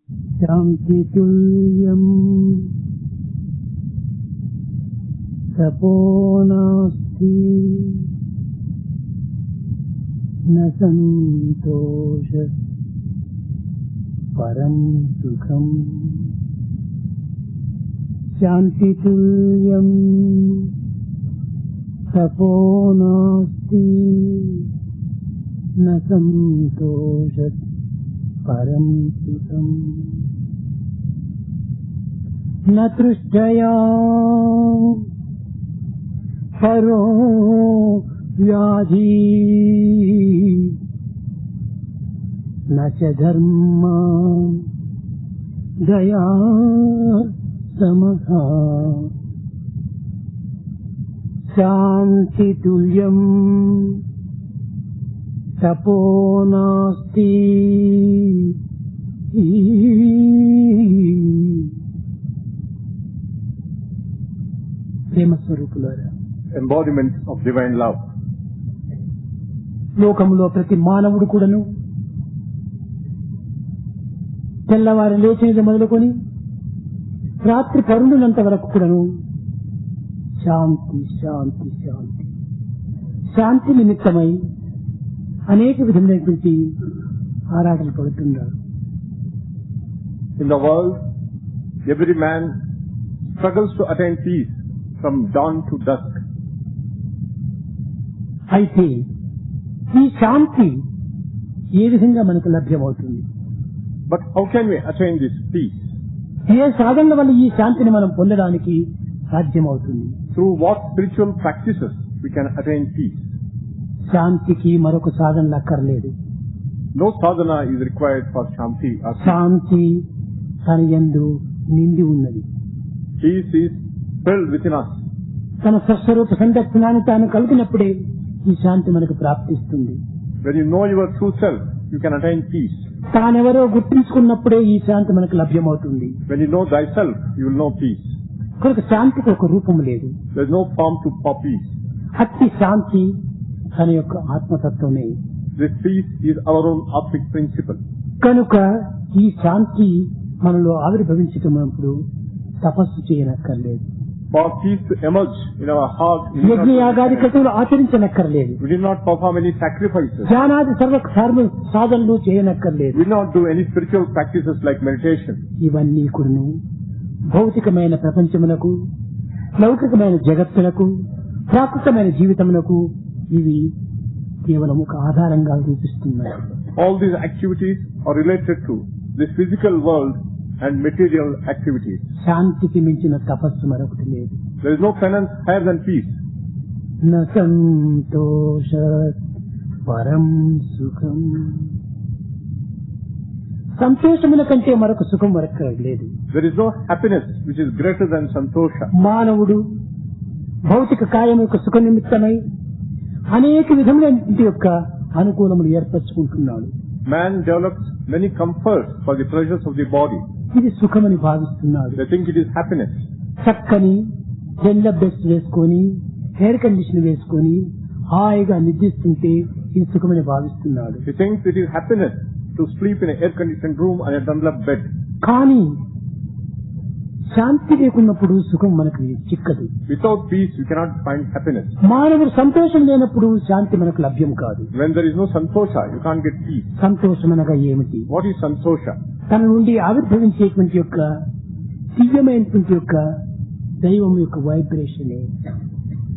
శాంతి తుల్యం తపో నాస్తి న సంతోష పరం సుఖం. శాంతి తుల్యం తపో నాస్తి న సంతోష పరం సుఖం. న తృష్ణయా పరో వ్యాధి న చ ధర్మ దయా సమః. శాంతి తుల్యం తపో నాస్తి. ప్రేమ స్వరూపులారా, embodiments of divine love. లోకంలో ప్రతి మానవుడు కూడాను తెల్లవారు లేచినది మొదలుకొని రాత్రి పరుండునంత వరకు కూడాను శాంతి శాంతి శాంతి శాంతి నిమిత్తమై అనేక విధమైనటువంటి ఆరాటలు పడుతున్నారు. In the world, every man struggles to attain peace from dawn to dusk. అయితే ఈ శాంతి ఏ విధంగా మనకు లభ్యమవుతుంది? But how can we attain this peace? ఏ సాధనల వల్ల ఈ శాంతిని మనం పొందడానికి సాధ్యమవుతుంది? Through what spiritual practices we can attain peace? శాంతికి మరొక సాధనలు అక్కర్లేదు. No sadhana is required for shanti or peace. శాంతి తన యందు నిండి ఉన్నది. Peace is filled within us. తన స్వస్వరూప సందర్శనాన్ని తాను కలిగినప్పుడే ఈ శాంతి మనకు ప్రాప్తిస్తుంది. When you know your true self, you can attain peace. తానెవరో గుర్తించుకున్నప్పుడే ఈ శాంతి మనకు లభ్యమవుతుంది. When you know thyself, you will know peace. కనుక శాంతికి ఒక రూపం లేదు. There is no form for peace. అట్టి శాంతి తన యొక్క ఆత్మతత్వమే. This peace is our own Atmic principle. కనుక ఈ శాంతి మనలో ఆవిర్భవించటప్పుడు తపస్సు చేయనక్కర్లేదు. For peace to emerge in our heart, యజ్ఞయాగాది క్రతువులు ఆచరించనక్కర్లేదు. we did not perform any sacrifices. ధ్యానాది సర్వ సాధనలు చేయనక్కర్లేదు. We did not do any spiritual practices like meditation. ఇవన్నీ కూడాను భౌతికమైన ప్రపంచమునకు, లౌకికమైన జగత్తులకు, ప్రాకృతమైన జీవితమునకు ఇవి కేవలం ఒక ఆధారంగా రూపిస్తున్నాయి. All these activities are related to this physical world and material activities. శాంతికి మించిన తపస్సు మరొకటి లేదు. There is no penance higher than peace. న సంతోష పరం సుఖం. సంతోషముల కంటే మరొక సుఖం మరొక లేదు. There is no happiness which is greater than santosha. మానవుడు భౌతిక కాయం యొక్క సుఖ నిమిత్తమై అనేక విధములైన యొక్క అనుకూలములు ఏర్పరచుకుంటున్నాడు. Man develops many comforts for the pleasures of the body. ఇది సుఖమని భావిస్తున్నాడు. They think it is happiness. చక్కని జెండ బెస్ట్ వేసుకొని, ఎయిర్ కండిషన్ వేసుకొని హాయిగా నిద్రిస్తుంటే ఇది సుఖమని భావిస్తున్నాడు. He thinks it is happiness to sleep in an air-conditioned room and a Dunlop bed. కానీ శాంతి లేకున్నప్పుడు సుఖం మనకు చిక్కదు. Without peace, you cannot find happiness. మానవుడు సంతోషం లేనప్పుడు శాంతి మనకు లభ్యం కాదు. When there is no santosha, you can't get peace. సంతోషం అనగా ఏమిటి? What is santosha? తన నుండి ఆవిర్భవించేటువంటి యొక్క దివ్యమైనటువంటి యొక్క దైవం యొక్క వైబ్రేషనే.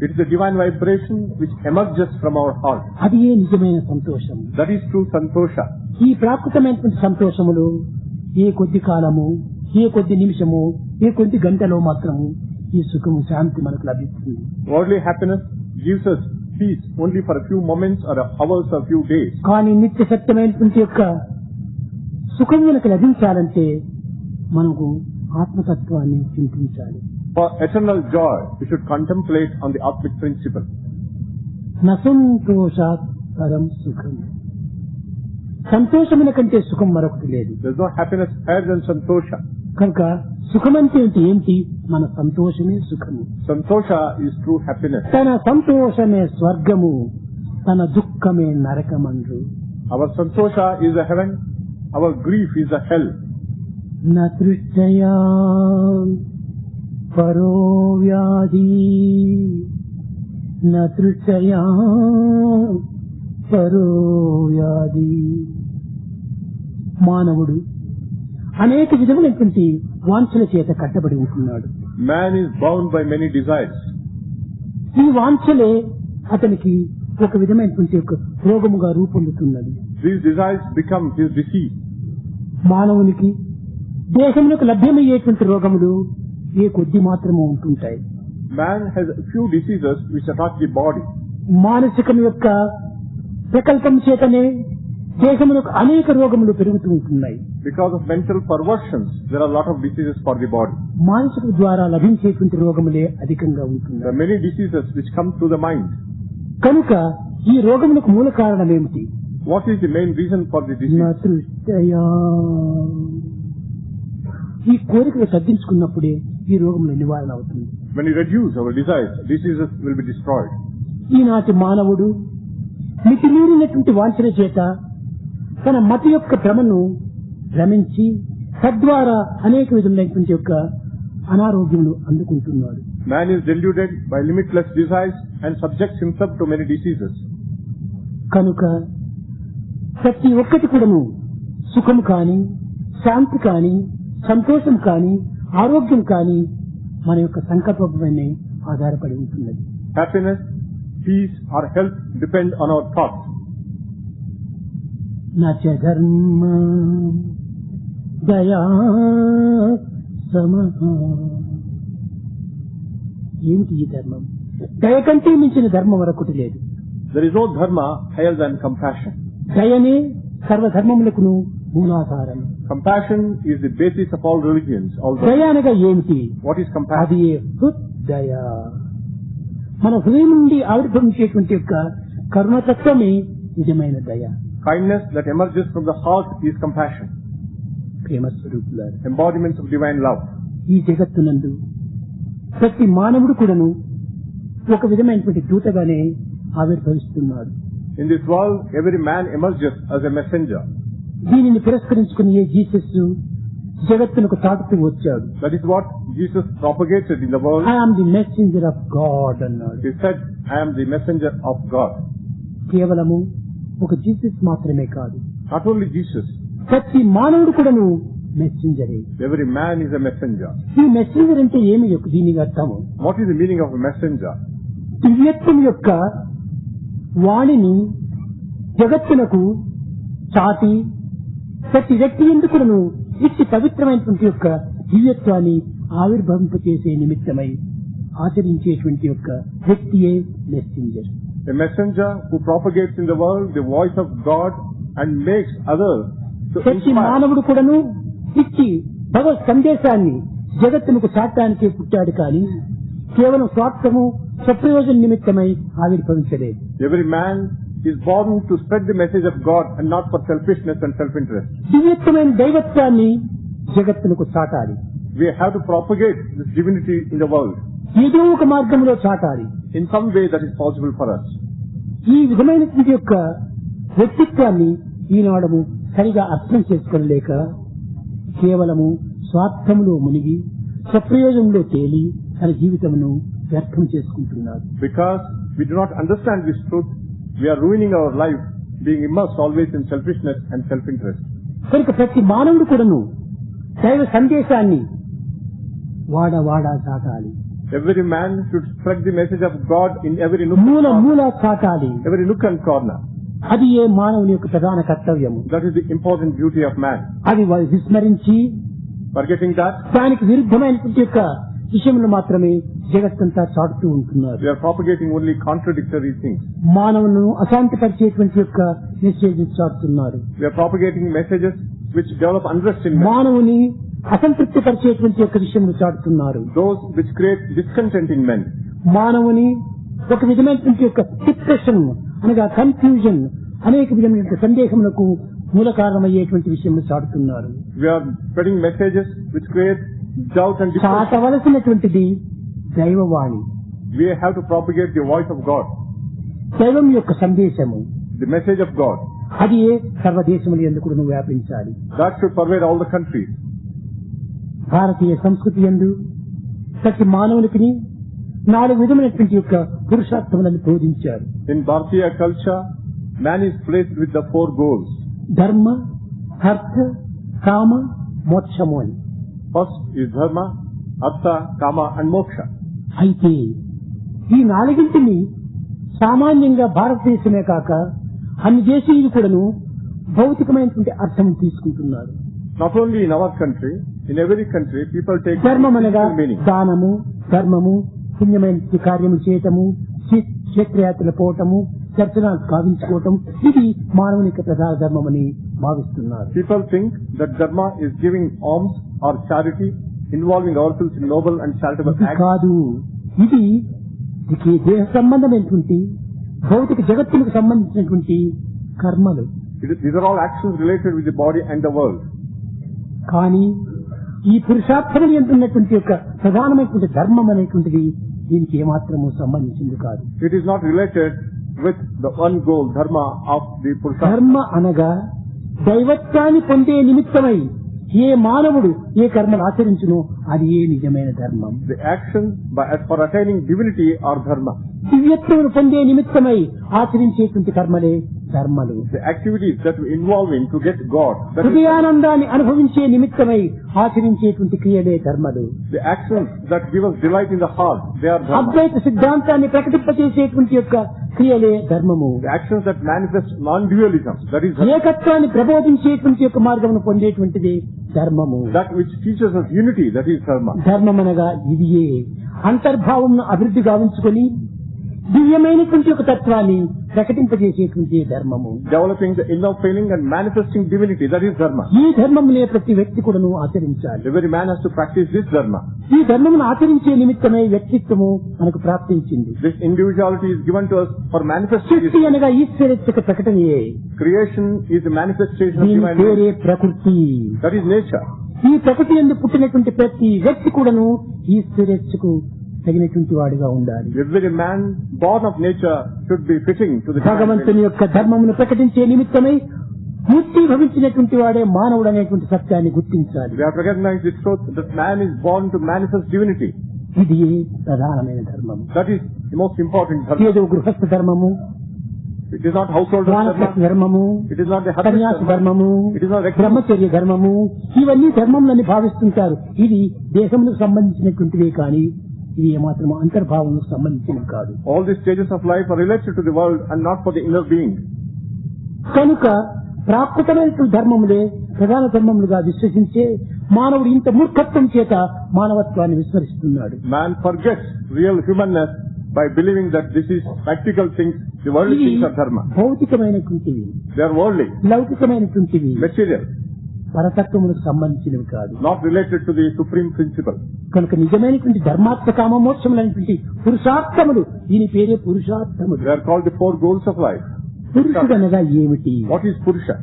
It is the divine vibration which emerges from our heart. అది ఏ నిజమైన సంతోషం. That is true santosha. ఈ ప్రాకృతమైనటువంటి సంతోషములు ఏ కొద్ది కాలము, ఏ కొద్ది నిమిషము, ఏ కొద్ది గంటలో మాత్రము ఈ సుఖము శాంతి మనకు లభిస్తుంది. Worldly happiness gives us peace only for a few moments or hours or few days. కానీ నిత్య సత్యమైనటువంటి యొక్క సుఖం మనకు లభించాలంటే మనకు ఆత్మతత్వాన్ని చింతించాలి. For eternal joy, we should contemplate on the Atmic principle. నసంతోషాత్ పరం సుఖం. సంతోషముల కంటే సుఖం మరొకటి లేదు. There is no happiness higher than santosha. కనుక సుఖం అంటే ఏంటి? మన సంతోషమే సుఖము. Santosha is true happiness. తన సంతోషమే స్వర్గము, తన దుఃఖమే నరకమండ్రు. Our santosha is a heaven, our grief is a hell. నృష్టయా పరో వ్యాధి నృష్టయా పరో వ్యాధి. మానవుడు అనేక విధములైనటువంటి వాంఛల చేత కట్టబడి ఉంటున్నాడు. Man is bound by many desires. ఈ వాంఛలే అతనికి ఒక విధమైనటువంటి ఒక రోగముగా రూపొందుతున్నది. These desires become his disease. మానవునికి దేహములకు లభ్యమయ్యేటువంటి రోగములు ఏ కొద్ది మాత్రమే ఉంటుంటాయి. Man has a few diseases which attack the body. మానసికం యొక్క ప్రకల్పం చేతనే దేహములకు అనేక రోగములు పెరుగుతూ ఉంటున్నాయి. Because of mental perversions, there are a lot of diseases for the body. మానసిక ద్వారా లభించేటువంటి రోగములే అధికంగా There ఉంటున్నాయి. are many diseases which come through the mind. కనుక ఈ రోగములకు మూల కారణం ఏమిటి? What is the main reason for the disease? నృష్టయా. ఈ కోరికలు తగ్గించుకున్నప్పుడే ఈ రోగముల నివారణ అవుతుంది. When we reduce our desires, diseases will be destroyed. ఈనాటి మానవుడు మితిమీరినటువంటి వాంఛన చేత తన మతి యొక్క భ్రమను భ్రమించి తద్వారా అనేక విధములైనటువంటి యొక్క అనారోగ్యములు అందుకుంటున్నాడు. Man is deluded by limitless desires and subjects himself to many diseases. కనుక ప్రతి ఒక్కటి కూడాను సుఖం కాని, శాంతి కాని, సంతోషం కాని, ఆరోగ్యం కాని మన యొక్క సంకల్పమే ఆధారపడి ఉంటున్నది. Happiness, peace or health depend on our thoughts. నచ ధర్మ దయా సమః. ఏమిటి ఈ ధర్మం? దయ కంటే మించిన ధర్మం మరొకటి లేదు. There is no dharma higher than compassion. దయనే సర్వధర్మములకును మూలాధారం. Compassion is the basis of all religions. దయ అనగా ఏమిటి? What is compassion? అది హృదయ. మన హృదయం నుండి ఆవిర్భవించేటువంటి యొక్క కరుణతత్వమే నిజమైన దయ. Kindness that emerges from the heart is compassion. ప్రేమ స్వరూపులారా, Embodiments of divine love. ఈ జగత్తునందు ప్రతి మానవుడు కూడాను ఒక విధమైనటువంటి దూతగానే ఆవిర్భవిస్తున్నాడు. In this world, every man emerges as a messenger. దీనిని పురస్కరించుకుని ఏ జీసస్ జగత్తునకు చాటుతూ వచ్చాడు. That is what Jesus propagated in the world. I am the messenger of God అన్నాడు. He said, I am the messenger of God. కేవలము ఒక Jesus మాత్రమే కాదు, Not only Jesus, ప్రతి మానవుడు కూడాను మెసెంజరే. every man is a messenger. ఈ messenger అంటే ఏమి దీనికి అర్థము? What is the meaning of a messenger? దివ్యత్వం యొక్క వాణిని జగత్తునకు చాటి ప్రతి వ్యక్తి ఎందుకును ఇచ్చి పవిత్రమైనటువంటి యొక్క దివ్యత్వాన్ని ఆవిర్భవింపచేసే నిమిత్తమై ఆచరించేటువంటి యొక్క వ్యక్తియే messenger. A messenger who propagates in the world the voice of God and makes others to ప్రతి inspire. మానవుడు కూడాను ఇచ్చి భగవత్ సందేశాన్ని జగత్తునకు చాటడానికి పుట్టాడు కానీ కేవలం స్వార్థము స్వప్రయోజన నిమిత్తమై ఆవిర్భవించలేదు. Every man is born to spread the message of God and not for selfishness and self-interest. దివ్యత్వమైన దైవత్వాన్ని జగత్తునకు చాటాలి. We have to propagate this divinity in the world ఏదో ఒక మార్గంలో చాటాలి. in some way that is possible for us. ఈ విధమైనటువంటి యొక్క వ్యక్తిత్వాన్ని ఈనాడము సరిగా అర్థం చేసుకోలేక కేవలము స్వార్థములో మునిగి స్వప్రయోజనంలో తేలి తన జీవితమును వ్యర్థం చేసుకుంటున్నారు. Because we do not understand this truth, we are ruining our life, being immersed always in selfishness and self-interest. కనుక ప్రతి మానవుడు కూడాను దైవ సందేశాన్ని వాడా చాటాలి. Every man should spread the message of God in every nook and మూల corner. చాటాలి. Every nook and corner. అది ఏ మానవుని యొక్క ప్రధాన కర్తవ్యము. That is the important duty of man. అది విస్మరించి Forgetting that, దానికి విరుద్ధమైనటువంటి యొక్క విషయంలో మాత్రమే జగత్తంతా చాటుతూ ఉంటున్నారు. we are propagating only contradictory things. మానవులను అశాంతిపరిచేటువంటి యొక్క message చాటుతున్నారు. We are propagating messages which develop unrest in men. మానవుని అసంతృప్తి పరిచేటువంటి యొక్క విషయంలో చాటుతున్నారు. Those which create discontent in men. మానవుని ఒక విధమైనటువంటి యొక్క డిప్రెషన్ అనగా కన్ఫ్యూజన్ అనేక విధమైన సందేహములకు మూల కారణమయ్యేటువంటి విషయంలో చాటుతున్నారు. We are spreading messages which create doubt and depression. చాటవలసినటువంటిది దైవవాణి. We have to propagate the voice of God, దైవం యొక్క సందేశము. the message of God. అది సర్వదేశములు ఎందుకు వ్యాపించాలి. That should pervade all the countries. భారతీయ సంస్కృతి యందు ప్రతి మానవునికి 4 విధమైనటువంటి యొక్క పురుషార్థములను బోధించారు. In Bharatiya culture, man is placed with the 4 goals. ధర్మ, అర్థ, కామ, మోక్షము అని. First is dharma, artha, kama and moksha. అయితే ఈ 4ంటిని సామాన్యంగా భారతదేశమే కాక అన్ని దేశీయులు కూడాను భౌతికమైనటువంటి అర్థం తీసుకుంటున్నారు. Not only in our country, in every country, people take ధర్మం అనగా physical meaning. దానము, ధర్మము, పుణ్యమైన కార్యము చేయటము, క్షేత్రయాత్రలు పోవటము, చర్చనాలు కావించుకోవటం, ఇది మానవుని యొక్క ప్రధాన ధర్మం అని భావిస్తున్నారు. People think that dharma is giving alms or charity, involving ourselves in noble and charitable ఇది acts. కాదు, ఇది దేహ సంబంధమైనటువంటి భౌతిక జగత్తులకు సంబంధించినటువంటి కర్మలు. These are all actions related with the body and the world. కానీ ఈ పురుషార్థములు ఎంతున్నటువంటి యొక్క ప్రధానమైనటువంటి ధర్మం అనేటువంటిది దీనికి ఏమాత్రము సంబంధించింది కాదు. It is not related with the one goal, dharma of the Purushartha. ధర్మ అనగా దైవత్వాన్ని పొందే నిమిత్తమై ఏ మానవుడు ఏ కర్మలు ఆచరించునో అది ఏ నిజమైన ధర్మం. The actions for attaining divinity are dharma. దివ్యత్వమును పొందే నిమిత్తమై ఆచరించేటువంటి కర్మలే ధర్మలు. The activities that we involve in to get God. హృదయానందాన్ని అనుభవించే నిమిత్తమై ఆచరించేటువంటి క్రియలే ధర్మలు. The actions that give us delight in the heart, they are dharma. అద్వైత సిద్ధాంతాన్ని ప్రకటింపచేసేటువంటి యొక్క క్రియలే ధర్మము. The actions that manifest non-dualism, that is dharma. ఏకత్వాన్ని ప్రబోధించేటువంటి యొక్క మార్గమును పొందేటువంటిది ధర్మము. That which teaches us unity, that is dharma. ధర్మం అనగా ఇదియే అంతర్భావమును అభివృద్ధి గావించుకొని దివ్యమైనటువంటి ఒక తత్వాన్ని ప్రకటింపజేసేటువంటి ధర్మము. Developing the inner feeling and manifesting divinity, that is dharma. ఈ ధర్మమునే ప్రతి వ్యక్తి కూడాను ఆచరించాలి. Every man has to practice this dharma. ఈ ధర్మమును ఆచరించే నిమిత్తమే వ్యక్తిత్వము మనకు ప్రాప్తించింది. This individuality is given to us for manifesting. సృష్టి అనగా ఈశ్వరేచ్ఛక ప్రకటనయే. Creation is the manifestation of దీని divine పేరే nature. ప్రకృతి. That is nature. ఈ ప్రకృతి యందు పుట్టినటువంటి ప్రతి వ్యక్తి కూడాను ఈశ్వరేచ్ఛకు తగినటువంటి వాడిగా ఉండాలి. Every man born of nature should be fitting to the divine భగవంతుని nature. యొక్క ధర్మమును ప్రకటించే నిమిత్తమై ముక్తి భవించినటువంటి వాడే మానవుడు అనేటువంటి సత్యాన్ని గుర్తించాలి. We have to recognize the truth that man is born to manifest divinity. ఇది ప్రధానమైన ధర్మము. That is the most important dharma. ఏదో గృహస్థ ధర్మము, It is not household వానప్రస్థ dharma. ధర్మము, It is not the సన్యాస dharma. ధర్మము, It is not recognize. బ్రహ్మచర్య ధర్మము, ఇవన్నీ ధర్మములని భావిస్తుంటారు. ఇది దేశములకు సంబంధించినటువంటివే కానీ ఇది ఏమాత్రం అంతర్భావములకు సంబంధించినవి కాదు. All these stages of life are related to the world and not for the inner being. కనుక ప్రాకృతమైనటువంటి ధర్మములే ప్రధాన ధర్మములుగా విశ్వసించే మానవుడు ఇంత మూర్ఖత్వం చేత మానవత్వాన్ని విస్మరిస్తున్నాడు. Man forgets real humanness by believing that this is practical things. The worldly ఇవి things are dharma. భౌతికమైనటువంటివి, They are worldly, లౌకికమైనటువంటివి, material, పరతత్వములకు సంబంధించినవి కాదు. not related to the supreme principle. కనుక నిజమైనటువంటి ధర్మార్థ కామ మోక్షములైనటువంటి పురుషార్థములు, దీని పేరే పురుషార్థములు. They are called the 4 goals of life. పురుషుడు అనగా ఏమిటి? What is Purusha?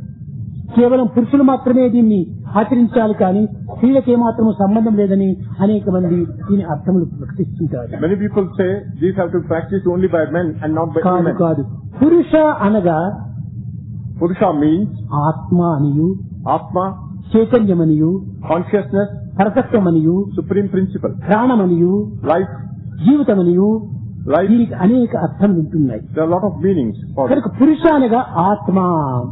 కేవలం పురుషులు మాత్రమే దీన్ని ఆచరించాలి కానీ స్త్రీలకు ఏమాత్రం సంబంధం లేదని అనేక మంది దీని అర్థములు ప్రకటిస్తుంటారు. Many people say these have to practice only by men and not by కాదు women. కాదు. పురుష అనగా Purusha means ఆత్మ అనియు, Atma, చైతన్యమనియు, consciousness, పరతత్వమనియు, supreme principle, ప్రాణమనియు, life, జీవితమనియు, life. దీనికి అనేక అర్థములు ఉంటున్నాయి. There are a lot of meanings for it. కనుక పురుష అనగా ఆత్మ,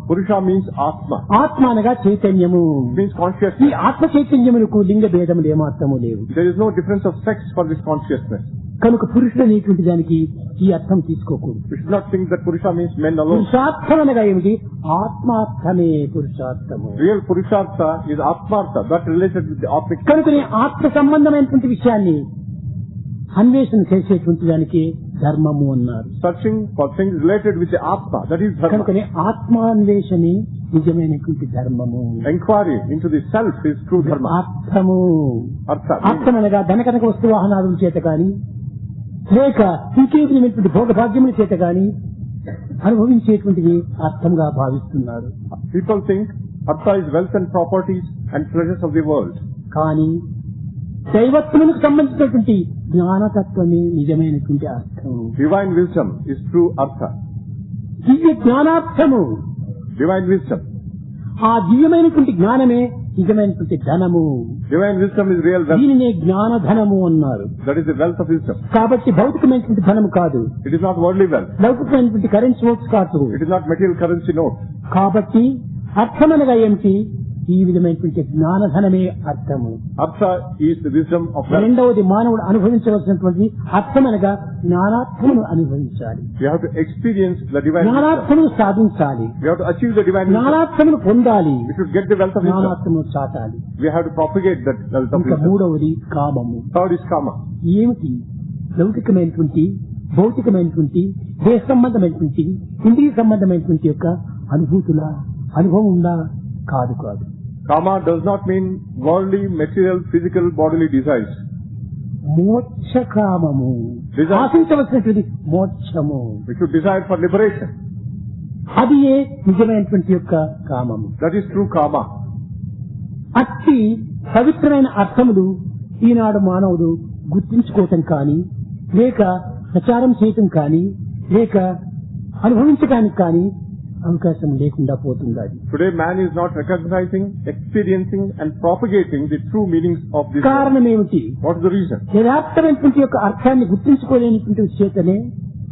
Purusha means Atma. ఆత్మ అనగా చైతన్యము. It means ఈ consciousness. ఆత్మ చైతన్యములకు లింగ భేదములు ఏమాత్రము లేవు. There is no difference of sex for this consciousness. కనుక పురుషుడు అనేటువంటి దానికి ఈ అర్థం తీసుకోకూడదు. We should not think that Purusha means men alone. పురుషార్థం అనగా ఏమిటి? ఆత్మార్థమే పురుషార్థము. Real Purushartha is Atmartha, that related with the Atmic. కనుకనే ఆత్మ సంబంధమైనటువంటి విషయాన్ని అన్వేషణ చేసేటువంటి దానికి ధర్మము అన్నారు. Searching for things related with the Atma, that is dharma. కనుకనే ఆత్మాన్వేషణే నిజమైనటువంటి ధర్మము. Inquiry into the self is true dharma. అర్థము, Artha. అర్థం అనగా ధనకనక వస్తు వాహనాదుల చేత కాని లేక ఇంకేటువంటి భోగభాగ్యముల చేత కాని అనుభవించేటువంటిది అర్థంగా భావిస్తున్నారు. People think Artha is wealth and properties and pleasures of the world. కానీ దైవత్వములకు సంబంధించినటువంటి జ్ఞానతత్వమే నిజమైనటువంటి అర్థం. Divine wisdom is true Artha. Divya జ్ఞానార్థము. Divine wisdom. ఆ దివ్యమైనటువంటి జ్ఞానమే నిజమైనటువంటి ధనము. Divine wisdom is real wealth. దీనినే జ్ఞాన ధనము అన్నారు. That is the wealth of wisdom. కాబట్టి భౌతికమైనటువంటి ధనము కాదు, It is not worldly wealth. లౌకికమైనటువంటి కరెన్సీ నోట్స్ కాదు. It is not material currency note. కాబట్టి అర్థమనగా ఏమిటి? ఈ విధమైనటువంటి జ్ఞానధనమే అర్థము. Artha is the wisdom of wealth. రెండవది మానవుడు అనుభవించవలసినటువంటి అర్థమనగా జ్ఞానార్థమును అనుభవించాలి. We have to experience the divine wisdom. జ్ఞానార్థమును సాధించాలి. We have to achieve the divine wisdom. జ్ఞానార్థమును పొందాలి. We should get the wealth of wisdom. జ్ఞానార్థమును చాటాలి. We have to propagate that wealth of ఇంకా wisdom. మూడవది కామము. Third is kama. ఏమిటి? లౌకికమైనటువంటి, భౌతికమైనటువంటి, దేశ సంబంధమైనటువంటి, ఇంద్రియ సంబంధమైనటువంటి యొక్క అనుభూతుల అనుభవం ఉందా? కాదు కాదు. Kama does not mean worldly, material, physical, bodily desires. మోక్ష కామము, Desire. ఆశించవలసినటువంటి మోక్షము, We should desire for liberation. అది ఏ నిజమైనటువంటి యొక్క కామము. That is true kama. అట్టి పవిత్రమైన అర్థములు ఈనాడు మానవుడు గుర్తించుకోవటం కానీ, లేక ప్రచారం చేయటం కానీ, లేక అనుభవించడానికి కానీ అవకాశం లేకుండా పోతుంది. Today man is not recognizing, experiencing and propagating the true meanings of this. కారణం ఏమిటి? What is the reason? యథార్థమైనటువంటి యొక్క అర్థాన్ని గుర్తించుకోలేనటువంటి చేతనే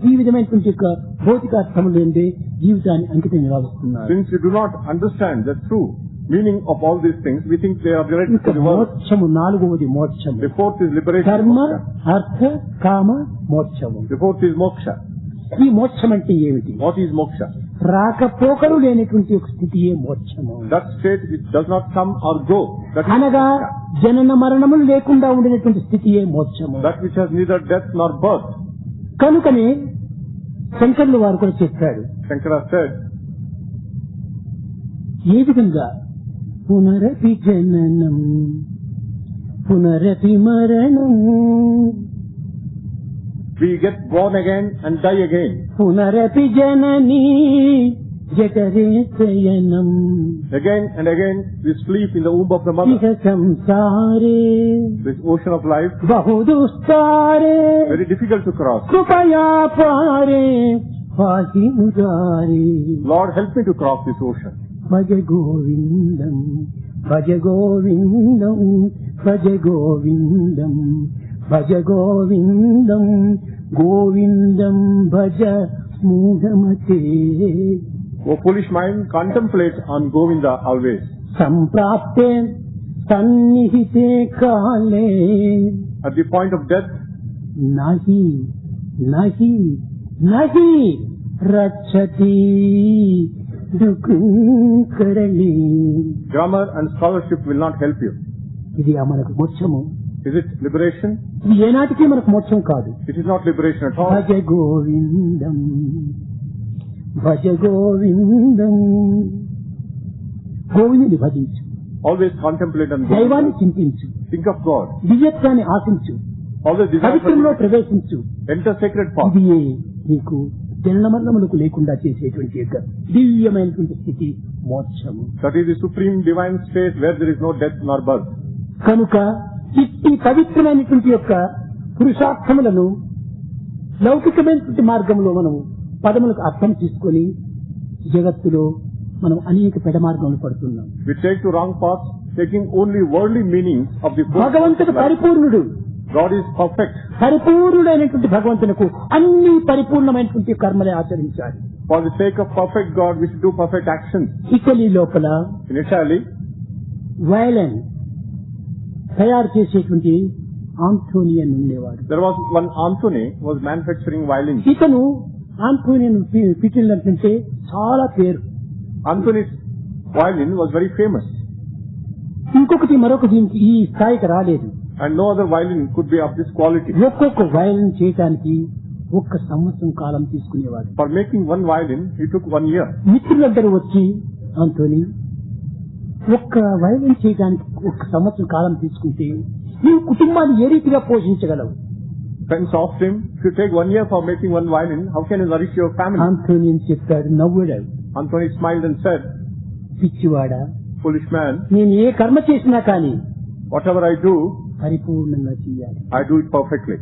ఈ విధమైనటువంటి యొక్క భౌతిక అర్థము లేనిదే జీవితాన్ని అంకితం ఇవ్వాల్స్తున్నారు. Since we do not understand the true meaning of all these things, we think they are related to the world. మోక్షము నాలుగవది మోక్షము. The fourth is liberation. ధర్మ, Moksha. అర్థ, కామ, మోక్షము. The fourth is moksha. ఈ మోక్షం అంటే ఏమిటి? What is moksha? రాకపోకలు లేనటువంటి ఒక స్థితియే మోక్షము. That state which does not come or go. That is అనగా moksha. జనన మరణములు లేకుండా ఉండినటువంటి స్థితియే మోక్షము. That which has neither death nor birth. కనుకనే శంకరులు వారు కూడా చెప్పాడు, Shankara said, ఏ విధంగా పునరపి జననం పునరపి మరణం, we get born again and die again. పునరపి జననీ జఠరే శయనం, Again and again we sleep in the womb of the mother. ఇహ సంసారే This ocean of life, బహుదుస్తారే very difficult to cross. కృపయా పారే పాహి మురారే. Lord, help me to cross this ocean. Bhaja Govindam Bhaja Govindam Bhaja Govindam Bhaja Govindam Govindam Bhaja మూఢమతే. O foolish mind, contemplate on Govinda always. సంప్రాప్తే సన్నిహితే కాలే At the point of death, నహి నహి నహి రక్షతి దుఃఖం కరణి. grammar and scholarship will not help you. ఇది మనకు మోక్షము. Is it liberation? ఇది ఏనాటికి మనకు మోక్షం కాదు. It is not liberation at all. భజ గోవిందం భజ గోవిందం. గోవిందుని భజించు, Always contemplate on దైవాన్ని Govinda. చింతించు, Think of God. దివ్యత్వాన్ని ఆశించు, Always desire for పవిత్రంలో liberation. ప్రవేశించు. Enter sacred path. ఇది నీకు జననమరణములకు లేకుండా చేసేటువంటి యొక్క దివ్యమైనటువంటి స్థితి మోక్షము. That is the supreme divine state where there is no death nor birth. కనుక ఇట్టి పవిత్రమైనటువంటి యొక్క పురుషార్థములను లౌకికమైనటువంటి మార్గంలో మనం పదములకు అర్థం తీసుకొని జగత్తులో మనం అనేక పెడ మార్గంలో పడుతున్నాం. We take to wrong paths, taking only worldly meanings of the four భగవంతుడు paths of life. పరిపూర్ణుడు. God is perfect. పరిపూర్ణుడైనటువంటి భగవంతునకు అన్ని పరిపూర్ణమైనటువంటి కర్మలే ఆచరించాలి. For the sake of perfect God, we should do perfect actions. Italy లోపల In Italy, వయలిన్ తయారు చేసేటువంటి ఆంటోనియన్ ఉండేవాడు. there was one Anthony who was manufacturing violins. ఇతను ఆంటోనియన్ పిటిల్ అంటే చాలా పేరు. Anthony's violin was very famous, ఇంకొకటి మరొకటి ఈ స్థాయికి రాలేదు. and no other violin could be of this quality. ఒక్కొక్క వయలిన్ చేయడానికి 1 సంవత్సరం కాలం తీసుకునేవాడు. For making one violin, he took 1 year. మిత్రులందరూ వచ్చి ఆంటోని ఒక్క వయలిన్ చేయడానికి 1 సంవత్సరం కాలం తీసుకుంటే నీవు కుటుంబాన్ని ఏ రీతిగా పోషించగలవు? Friends asked him, if you take 1 year for making one violin, how can you nourish your family? ఆంటోనియన్ చెప్పాడు, నవ్వాడు. Anthony smiled and said, పిచ్చివాడా, foolish man, నేను ఏ కర్మ చేసినా కానీ whatever I do, పరిపూర్ణంగా చేయాలి. I do it perfectly.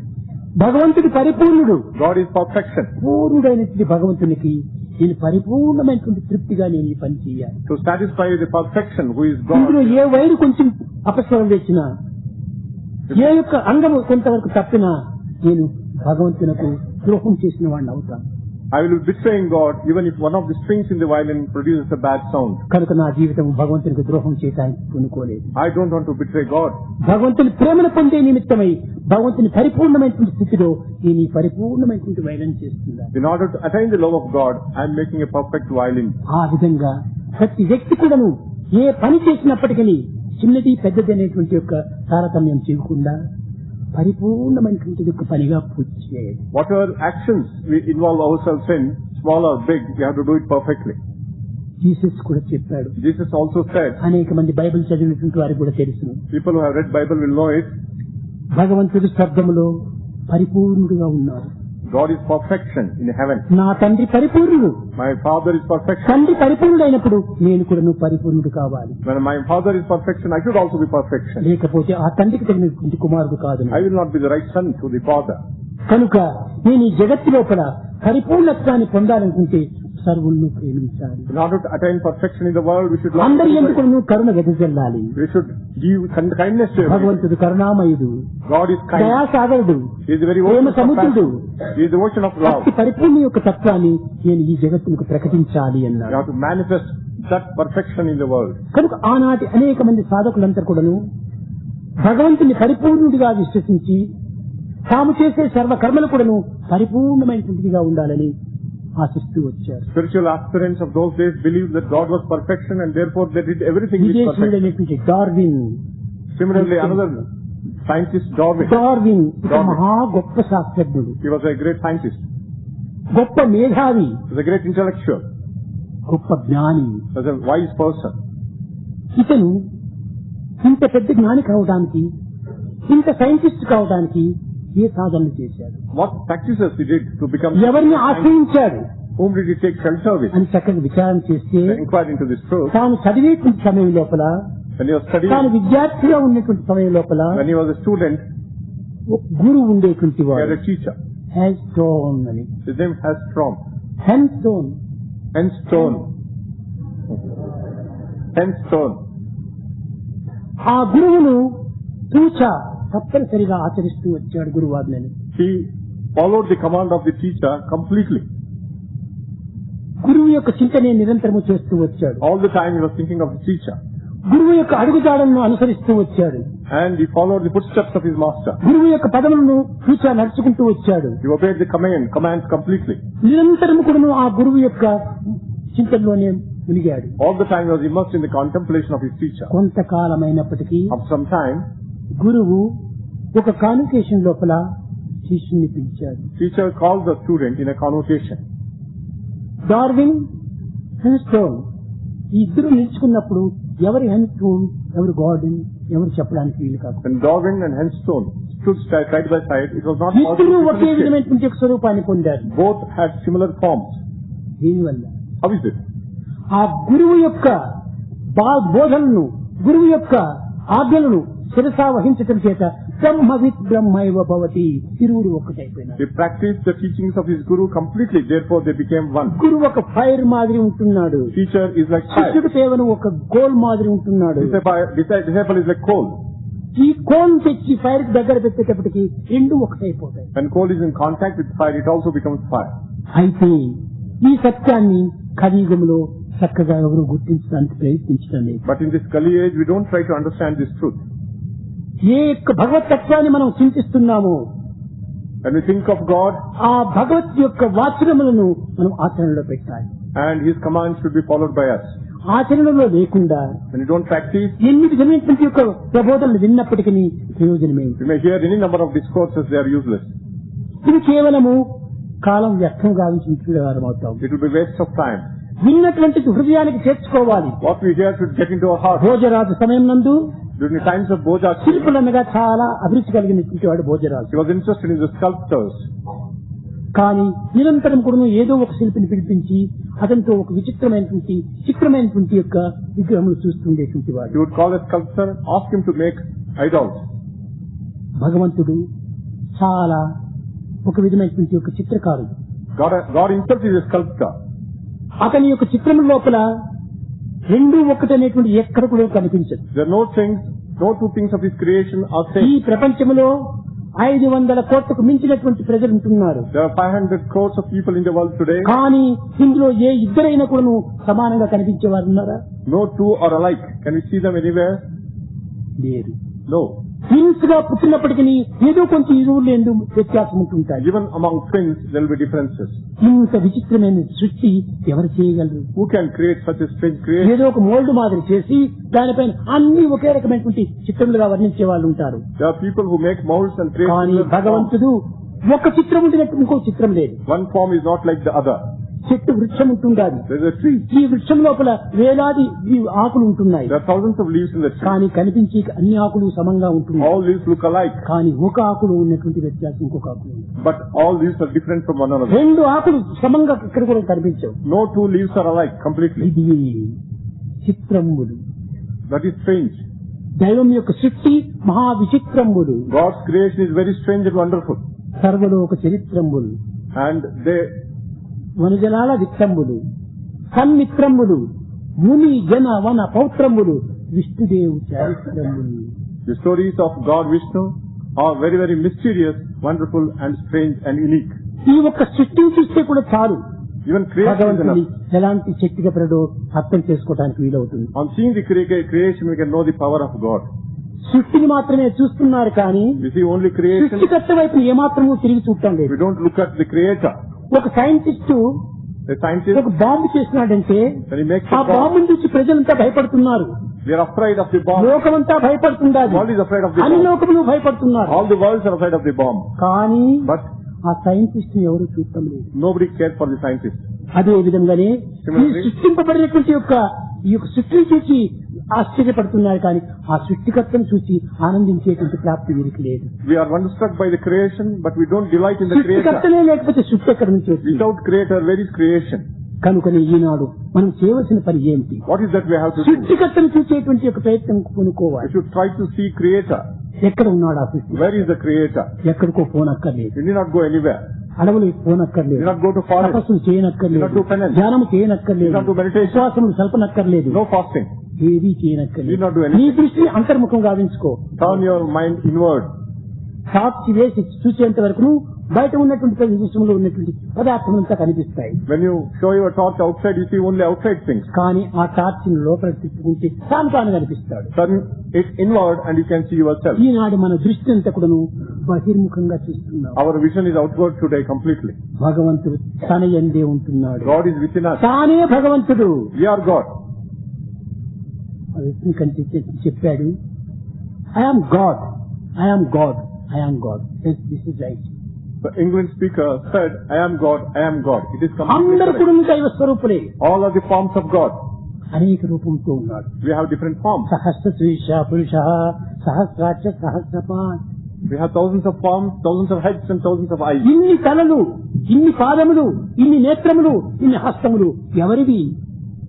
భగవంతుడి పరిపూర్ణుడు. God is perfection. పూర్ణుడైనటువంటి భగవంతునికి నేను పరిపూర్ణమైనటువంటి తృప్తిగా నేను ఈ పని చేయాలి. To satisfy the perfection who is God. ఇందులో ఏ వైరు కొంచెం అపస్వరం తెచ్చినా, ఏ యొక్క అంగము కొంతవరకు తప్పినా నేను భగవంతునకు ద్రోహం చేసిన వాడిని అవుతాను. I will be betraying God even if one of the strings in the violin produces a bad sound. కనుక నా జీవితం భగవంతునికి ద్రోహం చేయడానికి కొనుక్కోలేదు. I don't want to betray God. భగవంతుని ప్రేమను పొందే నిమిత్తమై భగవంతుని పరిపూర్ణమైనటువంటి స్థితిలో నేను ఈ పరిపూర్ణమైనటువంటి వైలెన్స్ చేస్తున్నా. In order to attain the love of God, I am making a perfect violin. ఆ విధంగా ప్రతి వ్యక్తి కూడాను ఏ పని చేసినప్పటికీ చిన్నది పెద్దది అనేటువంటి యొక్క తారతమ్యం చేయకుండా పరిపూర్ణమైనటువంటి యొక్క పనిగా పూర్తి చేయాలి. Whatever actions we involve ourselves in, small or big, we have to do it perfectly. Jesus కూడా చెప్పాడు. Jesus also said, అనేక మంది బైబిల్ చదివినటువంటి వారికి కూడా తెలుసును. people who have read Bible will know it. భగవంతుడు స్వర్గములో పరిపూర్ణుడుగా ఉన్నాడు. God is perfection in heaven. నా తండ్రి పరిపూర్ణుడు. My Father is perfection. తండ్రి పరిపూర్ణుడైనప్పుడు నేను కూడా నువ్వు పరిపూర్ణుడు కావాలి. When my Father is perfection, I should also be perfection. లేకపోతే ఆ తండ్రికి తగినటువంటి కుమారుడు కాదు. I will not be the right son to the Father. కనుక నేను ఈ జగత్తు లోపల పరిపూర్ణత్వాన్ని పొందాలనుకుంటే సర్వులను ప్రేమించాలి. In order to attain perfection in the world, we should love అందరి ఎందుకు everybody. నువ్వు కరుణ వెదజల్లాలి. We should give kindness to everyone. భగవంతుడు కరుణామయుడు, God is kind. దయాసాగరుడు, He is the very Prema ocean of సముద్రుడు. compassion. He is the ocean of love. అట్టి పరిపూర్ణ యొక్క తత్వాన్ని నేను ఈ జగత్తుకు ప్రకటించాలి You అన్నాడు. have to manifest that perfection in the world. కనుక ఆనాటి అనేక మంది సాధకులంతా కూడాను భగవంతుని పరిపూర్ణుడిగా విశ్వసించి తాము చేసే సర్వకర్మలు కూడాను పరిపూర్ణమైనటువంటిదిగా ఉండాలని ఆశిస్తూ వచ్చారు. Spiritual aspirants of those days believed that God was perfection and therefore they did everything with perfection. విదేశీయుడైనటువంటి Darwin, Similarly, another scientist, Darwin. Darwin ఒక Darwin. మహా గొప్ప శాస్త్రజ్ఞుడు, He was a great scientist. గొప్ప మేధావి, He was a great intellectual. గొప్ప జ్ఞాని. He was a wise person. ఇతను ఇంత పెద్ద జ్ఞాని కావడానికి, ఇంత సైంటిస్ట్ కావడానికి ఏ సాధనలు చేశాడు, What practices he did to become ఎవరిని ఆశ్రయించాడు whom did he take shelter with? అని చక్కగా విచారణ చేస్తే They inquired into this truth. తాను చదివేటువంటి సమయం లోపల, When he was studying, తాను విద్యార్థిగా ఉన్నటువంటి సమయం లోపల when he was a student, ఒక గురువు ఉండేటువంటి he had వాడు a teacher. హెన్స్టోన్ అని. His name has Strom. హెన్స్టోన్ Henstone. Henstone. ఆ గురువును తూచా తప్పనిసరిగా ఆచరిస్తూ వచ్చాడు గురువాజ్ఞని. He followed the command of the teacher completely. గురువు యొక్క చింతనే నిరంతరము చేస్తూ వచ్చాడు. All the time he was thinking of the teacher. గురువు యొక్క అడుగుజాడలను అనుసరిస్తూ వచ్చాడు. And he followed the footsteps of his master. గురువు యొక్క పదములను తూచా నడుచుకుంటూ వచ్చాడు. He obeyed the commands completely. నిరంతరము కూడా ఆ గురువు యొక్క చింతనలోనే మునిగాడు. All the time he was immersed in the contemplation of his teacher. కొంతకాలమైనప్పటికీ After some time, గురువు ఒక కాన్వకేషన్ లోపల శిష్యుని పిలిచాడు. teacher called the student in a convocation. Darwin, Henslow ఈ ఇద్దరు నిలుచుకున్నప్పుడు ఎవరి హెన్స్టోన్, ఎవరు గార్డెన్, ఎవరు చెప్పడానికి వీలు కాదు. When Darwin and Henstone stood side by side, it was not ఇద్దరు possible to ఒకే distinguish. విధమైనటువంటి ఒక స్వరూపాన్ని పొందారు. Both had similar forms. దీనివల్ల How is it? ఆ గురువు యొక్క బోధనను, గురువు యొక్క ఆజ్ఞలను శిరసా వహించటం చేత బ్రహ్మవిత్ బ్రహ్మైవ భవతి, ఇరువురు ఒక్కటైపోయినారు. He practiced the teachings of his guru completely, therefore they became one. గురువు ఒక ఫైర్ మాదిరి ఉంటున్నాడు, Teacher is like fire. శిష్యుడు కేవలం ఒక గోల్ మాదిరి ఉంటున్నాడు. Disciple is like coal. ఈ కోల్ తెచ్చి ఫైర్ దగ్గర పెట్టేటప్పటికి రెండు ఒకటైపోతాయి. When coal is in contact with fire, it also becomes fire. అయితే ఈ సత్యాన్ని కలియుగంలో చక్కగా ఎవరు గుర్తించడానికి ప్రయత్నించడం లేదు. But in this Kali age, we don't try to understand this truth. ఏ యొక్క భగవతత్వాన్ని మనం చింతిస్తున్నామో When we think of God, ఆ భగవత్ యొక్క వాచనములను మనం ఆచరణలో పెట్టాలి. and His commands should be followed by us. ఆచరణలో లేకుండా When you don't practice, ఎన్ని విధమైనటువంటి యొక్క ప్రబోధనలు విన్నప్పటికీ ప్రయోజనమే. you may hear any number of discourses, they are useless. ఇది కేవలము కాలం వ్యర్థం గావించిన వారం అవుతాం. It will be waste of time. విన్నటువంటి హృదయానికి చేర్చుకోవాలి. What we hear should get into our heart. Bhojaraju సమయం నందు During the times of Boja, శిల్పులనగా చాలా అభిరుచి కలిగినటువంటి వాడు Bhojaraju. he was interested in the sculptors. కానీ నిరంతరం కూడా ఏదో ఒక శిల్పిని పిలిపించి అతనితో ఒక చిత్రమైనటువంటి యొక్క విగ్రహములు చూస్తుండేటువంటి వాడు. He would call a sculptor, ask him to make idols. భగవంతుడు చాలా ఒక విధమైనటువంటి యొక్క చిత్రకారుడు. God himself is a sculptor. అతని యొక్క చిత్రం లోపల రెండు ఒకటనేటువంటి ఎక్కడ కూడా కనిపించదు. There are no two things of his creation are ఈ same. ప్రపంచంలో 500 కోట్లకు మించినటువంటి ప్రజలు ఉంటున్నారు. There are 500 crores of people in the world today. కానీ ఇందులో ఏ ఇద్దరైనా కూడా సమానంగా కనిపించేవారు ఉన్నారా? No two are alike. Can we see them anywhere? లేరు. No. ట్విన్స్ గా పుట్టినప్పటికీ ఏదో కొంచెం ఇరువులు వ్యత్యాసం ఉంటుంటాయి. Even among twins, there will be differences. ఇంత విచిత్రమైన సృష్టి ఎవరు చేయగలరు? Who can create such a strange creation? ఏదో ఒక మోల్డ్ మాదిరి చేసి దానిపైన అన్ని ఒకే రకమైనటువంటి చిత్రములుగా వర్ణించే వాళ్ళు ఉంటారు. There are people who make molds and create కానీ similar forms. భగవంతుడు ఒక చిత్రం ఉండినట్టు ఇంకో చిత్రం లేదు. One form is not like the other. చెట్టు వృక్షం ఉంటుండాలి. There is a tree. ఈ వృక్షం లోపల వేలాది ఆకులు ఉంటున్నాయి. There are thousands of leaves in the tree. కానీ కనిపించే అన్ని ఆకులు సమంగా ఉంటున్నాయి. All leaves look alike. కానీ ఒక ఆకులు ఉన్నటువంటి వ్యత్యాసం ఇంకొక ఆకులు ఉంది. But all leaves are different from one another. రెండు ఆకులు సమంగా ఇక్కడ కూడా కనిపించవు. No two leaves are alike completely. ఇది చిత్రములు. That is strange. దైవం యొక్క సృష్టి మహా విచిత్రములు. God's creation is very strange and wonderful. సర్వలోక చరిత్రములు. And they, వనజలాల విత్తంబులు, సన్మిత్రములు, ముని జన వన పౌత్రములు, విష్ణుదేవు చారిత్రములు. the stories of God Vishnu are very, very mysterious, wonderful and strange and unique. ఈ ఒక్క సృష్టిని చూస్తే కూడా చాలు Even creation is భగవంతుని enough. ఎలాంటి శక్తిగా ప్రడో అర్థం చేసుకోవడానికి వీలవుతుంది. On seeing the creation, we can know the power of God. సృష్టిని మాత్రమే చూస్తున్నారు కానీ We see only creation. సృష్టికర్త వైపు ఏమాత్రమూ తిరిగి చూడటం లేదు. We don't look at the creator. ఒక సైంటిస్టు The scientist, ఒక బాంబు చేసినాడంటే when he makes ఆ a bomb, బాంబుని చూసి ప్రజలంతా భయపడుతున్నారు. they are afraid of the bomb. లోకమంతా భయపడుతున్నారు. The world is afraid of the అన్ని bomb. లోకములు భయపడుతున్నారు. All the worlds are afraid of the bomb. కానీ But ఆ సైంటిస్ట్ ఎవరు చూడటం లేదు. nobody cares for the scientist. అదే విధంగానే ఈ సృష్టింపబడినటువంటి ఈ యొక్క సృష్టిని చూసి ఆశ్చర్యపడుతున్నారు కానీ ఆ సృష్టికర్తను చూసి ఆనందించేటువంటి ప్రాప్తి వీరికి లేదు. We are wonderstruck by the creation, but we don't delight in the creator. సృష్టికర్తనే లేకపోతే సృష్టి ఎక్కడి నుంచి వచ్చింది? Without creator, where is creation? కనుకనే ఈనాడు మనం చేయవలసిన పని ఏమిటి? What is that we have to do? సృష్టికర్తను చూసేటువంటి ఒక ప్రయత్నం We కొనుక్కోవాలి. should try to see creator. ఎక్కడ ఉన్నాడు ఆ సృష్టి? Where is the creator? ఎక్కడికో పోనక్కర్లేదు. We need not go anywhere. అడవులకు We పోనక్కర్లేదు. need not go to forest. తపస్సులు చేయనక్కర్లేదు. We need not do penance. ధ్యానం We need చేయనక్కర్లేదు. not do meditation. విశ్వాసములు సల్పనక్కర్లేదు. No fasting. ఏదీ We చేయనక్కర్లేదు. need not do anything. నీ దృష్టిని అంతర్ముఖం గావించుకో. Turn your mind inward. సాక్షి వేసి చూసేంత వరకు బయట ఉన్నటువంటి విషయంలో ఉన్నటువంటి పదార్థములంతా కనిపిస్తాయి. When you show your torch outside, you see only outside things. కానీ ఆ టార్చ్ లోపల తిప్పుకుంటే తాను కనిపిస్తాడు. Turn it inward and you can see yourself. ఈనాడు మన దృష్టి అంతా కూడాను బహిర్ముఖంగా చూస్తున్నాం. Our vision is outward today completely. భగవంతుడు తన యందే ఉంటున్నాడు. God is within us. తానే భగవంతుడు. We are God. విష్ణు కంటే చెప్పాడు, I am God, I am God, I am God. This is right. The English speaker said, I am God, I am God. It is completely అందరు correct. కూడా దైవ స్వరూపులే. All are the forms of God. అనేక రూపంతో ఉన్నాడు. We have different forms. సహస్ర శీర్ష పురుష, సహస్రాక్ష సహస్రపాన్. We have thousands of forms, thousands of heads and thousands of eyes. ఇన్ని తలలు, ఇన్ని పాదములు, ఇన్ని నేత్రములు, ఇన్ని హస్తములు ఎవరివి?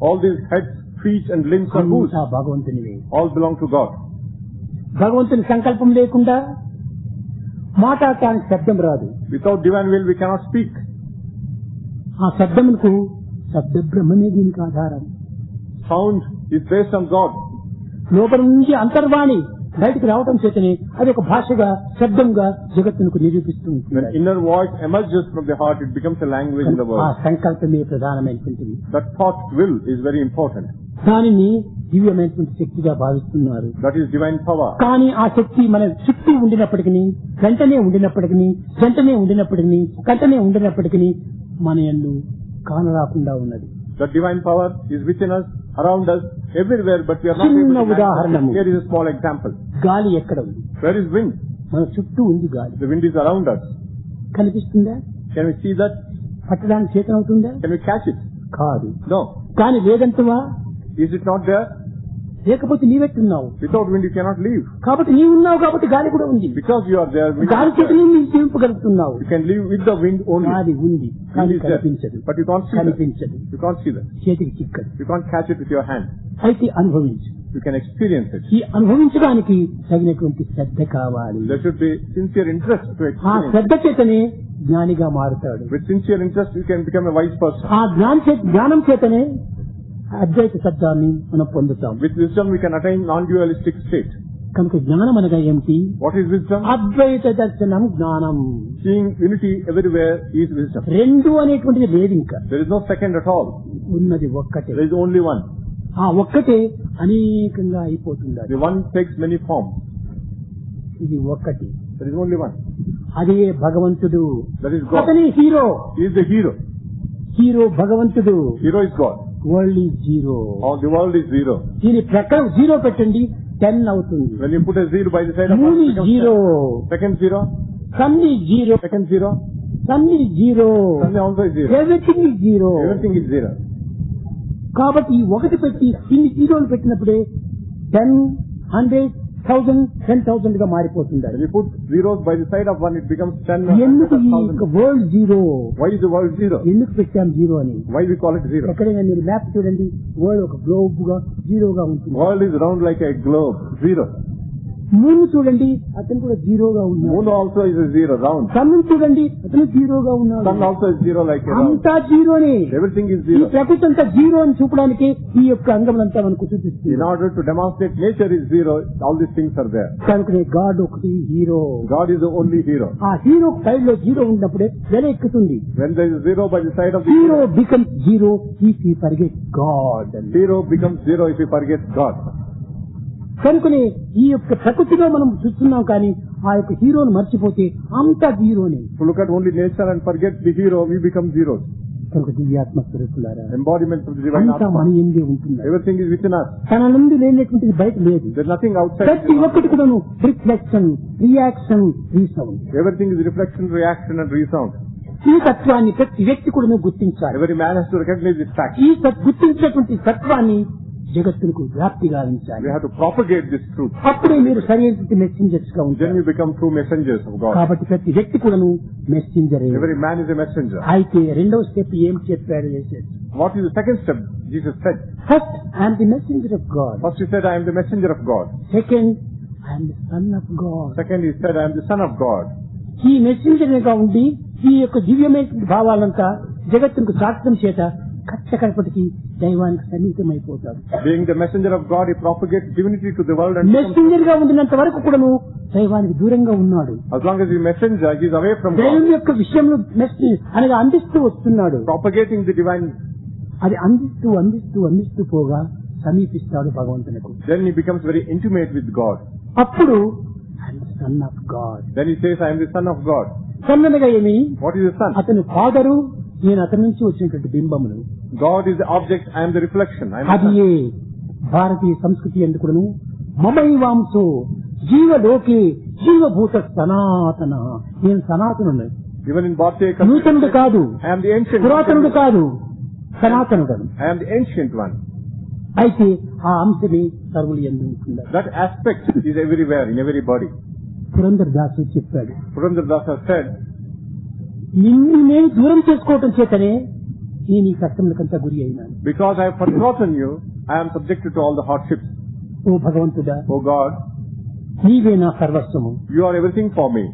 All these heads, feet and limbs are whose? అంతా భగవంతునివే. All belong to God. భగవంతుని సంకల్పం లేకుండా మాట్లాడటానికి శబ్దం రాదు. Without divine will, we cannot speak. ఆ శబ్దములకు శబ్ద బ్రహ్మమే దీనికి ఆధారం. Sound is based on God. లోపల నుంచి అంతర్వాణి బయటికి రావటం చేతనే అది ఒక భాషగా, శబ్దంగా జగత్తునకు నిరూపిస్తూ When ఉంటుంది. inner voice emerges from the heart, it becomes a language in the ఆ world. సంకల్పమే ప్రధానమైనటువంటిది. That thought, will, is very important. దానిని దివ్యమైనటువంటి శక్తిగా భావిస్తున్నారు. That is divine power. కానీ ఆ శక్తి మన చుట్టూ ఉండినప్పటికీ, వెంటనే ఉండినప్పటికీ, వెంటనే ఉండినప్పటికీ, కంటనే ఉండినప్పటికీ మన యందు కానరాకుండా ఉన్నది. That divine power is within us, around us, everywhere, but we are not able చిన్న to ఉదాహరణము. manifest. Here is a small example. గాలి ఎక్కడ ఉంది? Where is wind? మన చుట్టూ ఉంది గాలి. The wind is around us. కనిపిస్తుందా? Can we see that? పట్టడానికి చేతనవుతుందా? Can we catch it? కాదు. No. కానీ లేదంటువా? Is it not there? లేకపోతే నీవెట్టున్నావు. Without wind you cannot live. కాబట్టి నీవు ఉన్నావు కాబట్టి గాలి కూడా ఉంది. Because you are there, wind గాలి is there. చేతిని నీవు జీవింపగలుగుతున్నావు. You can live with the wind only. గాలి ఉంది Wind కానీ is there, కనిపించదు. but you can't see that. కనిపించదు, You can't see that. చేతికి చిక్కదు. You can't catch it with your hand. అయితే అనుభవించు. You can experience it. ఈ అనుభవించడానికి తగినటువంటి శ్రద్ధ కావాలి. There should be sincere interest to ఆ experience. శ్రద్ధ చేతనే జ్ఞానిగా మారుతాడు. With sincere interest you can become a wise person. ఆ జ్ఞానం చేతనే అద్వైత శబ్దాన్ని మనం పొందుతాం. With wisdom we can attain non-dualistic state. కనుక జ్ఞానం అనగా ఏమిటి? What is wisdom? అద్వైత దర్శనం జ్ఞానం. Seeing unity everywhere is wisdom. రెండు అనేటువంటిది లేదు, ఇంకా There is no second at all. ఉన్నది ఒక్కటే. There is only one. ఆ ఒక్కటే అనేకంగా అయిపోతుంది. The one takes many forms. ఇది ఒక్కటి. There is only one. అదే భగవంతుడు. That is God. అతని hero. He is the hero. Hero భగవంతుడు. Hero is God. World is zero. All the world is zero. దీని ప్రకారం జీరో పెట్టండి, 10 అవుతుంది. When you put a zero by the side of moon one, it is becomes zero. 10. Second zero. Sun is zero. Second zero. Sun is zero. Sun also is zero. Everything is zero. Everything is zero. కాబట్టి ఈ ఒకటి పెట్టి ఇన్ని జీరోలు పెట్టినప్పుడే 10, 100, 1000, 10,000 గా మారిపోతుంది. When you put zeros by the side of one, it becomes 10. ఎందుకు ఈ 100,000. World zero? Why is the world zero? ఎందుకు పెట్టాం జీరో అని? Why we call it zero? ఎక్కడైనా మీరు మ్యాప్ చూడండి, వరల్డ్ ఒక గ్లోబ్ గా జీరోగా ఉంటుంది. World is round like a globe. Zero. Moon చూడండి, అతను కూడా జీరోగా ఉన్నాడు. Moon also is a zero, round. Sun చూడండి, అతను జీరోగా ఉన్నాడు. Sun also is zero like a round. అంతా జీరోనే. Everything is ఈ zero. ప్రకృతి అంతా జీరో అని చూపడానికి ఈ యొక్క అంగములంతా మనకు చూపిస్తుంది. In order to demonstrate nature is zero, all these things are there. కనుకనే గాడ్ ఒకటి hero. God is the only hero. ఆ హీరో సైడ్ లో జీరో ఉన్నప్పుడే వెల ఎక్కుతుంది. When there is zero by the side of the hero becomes zero if you forget God. hero becomes zero if he forgets God. కనుకనే ఈ యొక్క ప్రకృతిలో మనం చూస్తున్నాం, కానీ ఆ యొక్క హీరోను మర్చిపోతే అంతా జీరోనే. To look at only nature and forget the hero, we become zeros. కనుక దివ్యాత్మ స్వరూపులారా, Embodiment of the divine అంతా మన Atma. ఎందే ఉంటుంది. Everything is within us. తన నుండి లేనటువంటిది బయట లేదు. There is nothing outside. ప్రతి ఒక్కటి కూడాను reflection, reaction, resound. Everything is reflection, reaction and resound. ఈ తత్వాన్ని ప్రతి వ్యక్తి కూడాను గుర్తించాలి. Every man has to recognize this fact. ఈ గుర్తించినటువంటి తత్వాన్ని జగత్తుకు వ్యాప్తి గావించాలి. We have to propagate this truth. అప్పుడే మీరు సరైనటువంటి మెసెంజర్స్ గా Then ఉంటారు. we become true messengers of God. కాబట్టి ప్రతి వ్యక్తి కూడాను మెసెంజరే. Every man is a messenger. అయితే రెండవ స్టెప్ ఏం చెప్పాడు చేసేది? What is the second step? Jesus said. First I'm the messenger of God. First he said, I am the messenger of God. Second I'm the son of God. Second he said, I am the son of God. ఈ messenger గా ఉండి ఈ యొక్క దివ్యమైన భావాలంతా జగత్తుకు సాక్ష్యం చేత కట్టకడపటికి దైవానికి సన్నిహితమైపోతాడు. Being the messenger of God, he propagates divinity to the world and messenger గా ఉండినంత వరకు కూడాను దైవానికి దూరంగా ఉన్నాడు. as long as he is messenger, he is away from దైవం God. యొక్క విషయంలో అనగా అందిస్తూ వస్తున్నాడు. Propagating the divine, అది అందిస్తూ అందిస్తూ అందిస్తూ పోగా సమీపిస్తాడు భగవంతునికి. then he becomes very intimate with God. అప్పుడు son of God. Then he says, I am the son of God. Son అనగా ఏమి? What is the son? అతను ఫాదరు, నేను అతని నుంచి వచ్చినటువంటి బింబములు. God is the object, I am the reflection. I am the అది son. ఏ భారతీయ సంస్కృతి ఎందుకును మమైవాంసో జీవలోకే జీవభూత సనాతన. నేను సనాతనుడు, Even in Bharatiya నూతనుడు culture, కాదు, I am the ancient పురాతనుడు one. కాదు, సనాతనుడు. I am the ancient one. అయితే ఆ అంశమే సర్వులు యందు ఉంటుంది. That aspect is everywhere, in everybody. Purandaradasu చెప్పాడు, Purandardasa said, నిన్ను నేను దూరం చేసుకోవటం చేతనే నేను ఈ కష్టములకంతా గురి అయినాను. because I have forgotten you, I am subjected to all the hardships. ఓ భగవంతుడా, Oh God, నీవే నా సర్వస్వము. you are everything for me.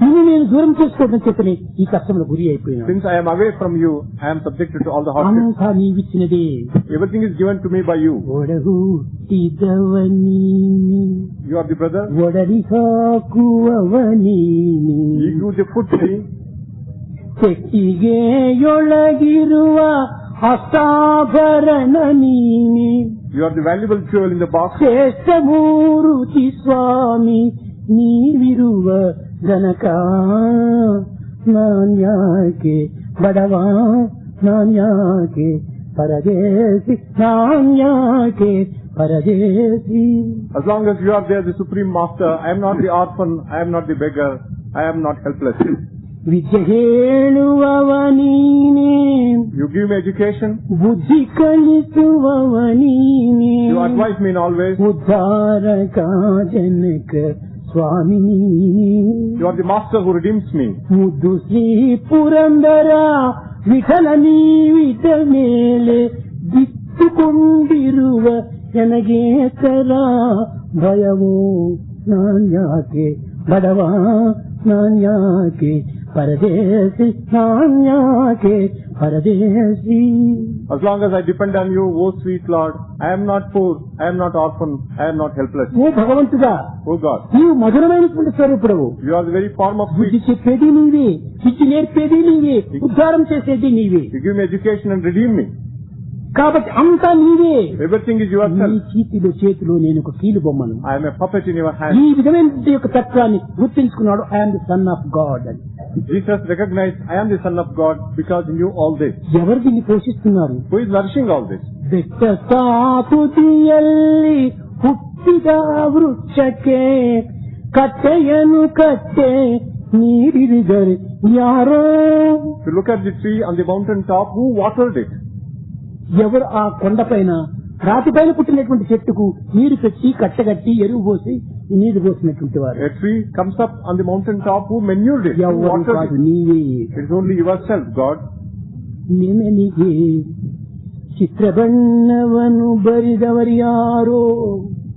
నిన్ను నేను దూరం చేసుకోవటం చేతనే ఈ కష్టములు గురి అయిపోయినాను. Since I am away from you, I am subjected to all the hardships. అంతా నీవిచ్చినదే. Everything is given to me by you. ఒడగు తిదవని You are the brother. ఒడరి సాకువని You give the food to me. ಚೆಟ್ಟಿಗೆ ಒಳಗಿರುವ ಹಸ್ತಾಭರಣ ನೀನಿ You are the valuable jewel in the box. ಶ್ರೇಷ್ಠ ಮೂರುತಿ ಸ್ವಾಮಿ ನೀವಿರುವ ಗಣಕ ನಾನ್ಯಾಕೆ ಬಡವ ನಾನ್ಯಾಕೆ ಪರದೇಸಿ ನಾನ್ಯಾಕೆ ಪರದೇಸಿ. As long as you are there, the supreme master, I am not the orphan, I am not the beggar, I am not helpless. Vidya హేళువవనీనే, You give me education. బుద్ధి కలిసువవనీనే, You advise me in all ways. ఉద్ధారక Janaka స్వామిని, You are the master who redeems me. ముద్దు శ్రీ పురందర విఠల ನೀವಿಟ ಮೇಲೆ ಬಿತ್ತುಕೊಂಡಿರುವ ನನಗೇತರ ಭಯವೋ ನಾನ್ಯಾಕೆ ಬಡವ ನಾನ್ಯಾಕೆ ಪರದೇಶಿ ನಾನ್ಯಾಕೆ ಪರದೇಶಿ. As long as I depend on you, O sweet Lord, I am not poor, I am not orphan, I am not helpless. ఓ భగవంతుడా, O God, నీవు మధురమైనటువంటి స్వరూపుడు. you are the very form of బుద్ధి sweet. చెప్పేది నీవే, శిక్ష నేర్పేది నీవే, ఉద్ధారం చేసేది నీవే. You give me education and redeem me. కాబట్టి అంతా నీవే. Everything is నీ yourself. చేతిలో నేను ఒక కీలు బొమ్మను. I am a puppet in your hand. ఈ విధమైన యొక్క తత్వాన్ని గుర్తించుకున్నాడు. I'm the son of God అని. Jesus recognized, I am the son of God because he knew all this. ఎవరు దీన్ని పోషిస్తున్నారు? Who is nourishing all this? ಬೆಟ್ಟ ಸಾತುದಿಯಲ್ಲಿ ಹುಟ್ಟಿದ ವೃಕ್ಷಕ್ಕೆ ಕಟ್ಟೆಯನ್ನು ಕಟ್ಟೆ ನೀಡಿದರೆ ಯಾರೋ. To look at the tree on the mountain top, who watered it? ఎవరు ఆ కొండపైన రాతిపైన పుట్టినటువంటి చెట్టుకు నీరు పెట్టి కట్టగట్టి ఎరువు పోసి నీరు పోసినటువంటి వారు. A tree comes up on the mountain top, who manured it? Who ఎవరు watered కాదు, it? నీవే. It is only yourself, God. ನೆನನಿಗೆ ಚಿತ್ರಬಣ್ಣವನ್ನು ಬರಿದವರ್ಯಾರೋ.